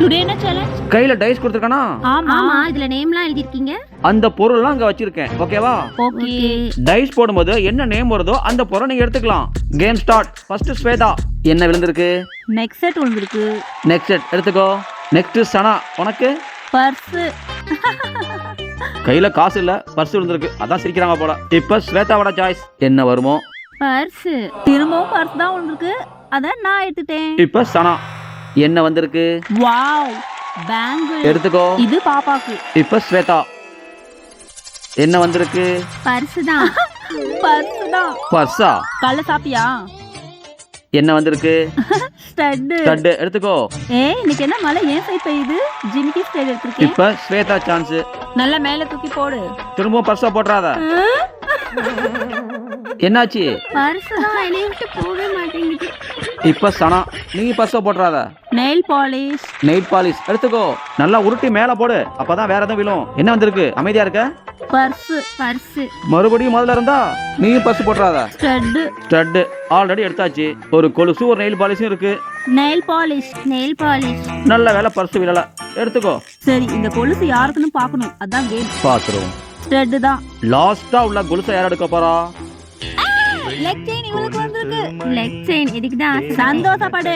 Today என்ன challenge? கையில dies கொடுத்துருக்கானா? ஆமா இதுல நேம்லாம் எழுதி இருக்கீங்க. அந்த பொருள்லாம் அங்க வச்சிருக்கேன். ஓகேவா? ஓகே. டைஸ் போடும்போது என்ன நேம் வருதோ அந்த பொருளை நீங்க எடுத்துக்கலாம். Game start. ஃபர்ஸ்ட் ஸ்வேதா. என்ன விழுந்திருக்கு? நெக்ஸ்ட் செட் விழுந்திருக்கு. நெக்ஸ்ட் செட் எடுத்துக்கோ. நெக்ஸ்ட் சனா. உனக்கு பர்ஸ். கையில காசு இல்ல, பர்ஸ் விழுந்திருக்கு. அதான் சிரிக்கிறாங்க போல. இப்ப ஸ்வேதாவோட சாய்ஸ். என்ன வருமோ? பர்ஸ். திரும்பவும் பர்ஸ் தான் விழுந்திருக்கு. அத நான் எடுத்துட்டேன். இப்ப சனா. என்ன வந்திருக்கு? Wow, bangle. எடுத்துக்கோ. இது பாப்பாக்கு. இப்ப ஸ்வேதா. என்ன வந்திருக்கு? பர்ஸ் தான். பர்ஸ் தான். பர்ஸா? கள்ள சாப்பியா? என்ன வந்திருக்கு? ஸ்டட். ஸ்டட் எடுத்துக்கோ. ஏய், இன்னைக்கு என்ன மழை ஏன் சைடு பெய்யுது? ஜிமிக்கி ஸ்டைல் எடுத்துக்கேன். இப்ப ஸ்வேதா சான்ஸ். நல்ல மேல தூக்கி போடு. திரும்பவும் பர்ஸா போட்றாத. என்னாச்சு? பர்ஸ் தான் வெளிய விட்டு போக மாட்டேங்குது. இப்ப சனா. நீ பர்ஸா போட்றாத. Nail polish. நெயில் பாலிஷ் எடுத்துக்கோ. நல்லா உருட்டி மேல போடு. அப்பதான் வேற எதுவும் விழும். என்ன வந்திருக்கு? அமைதியா இருக்க. பர்ஸ். பர்ஸ். மறுபடியும் முதல்ல இருந்தா நீயும் பர்ஸ் போட்றாத. ஸ்டட். ஸ்டட் ஆல்ரெடி எடுத்தாச்சு. ஒரு கொலுசு, ஒரு நெயில் பாலிஷும் இருக்கு. Nail polish. Nail polish. நல்ல வேலை பர்ஸ் விழல. எடுத்துக்கோ. சரி, இந்த கொலுசு யாருக்குன்னு பார்க்கணும். அதான் கேம். பாத்துறோம். ஸ்டட் தான். லாஸ்டா உள்ள கொலுசை யார் எடுக்க போறா? லெக் செயின் இவளுக்கு வந்திருக்கு. லெக் செயின் இதுக்கு தான். சந்தோஷப்படு.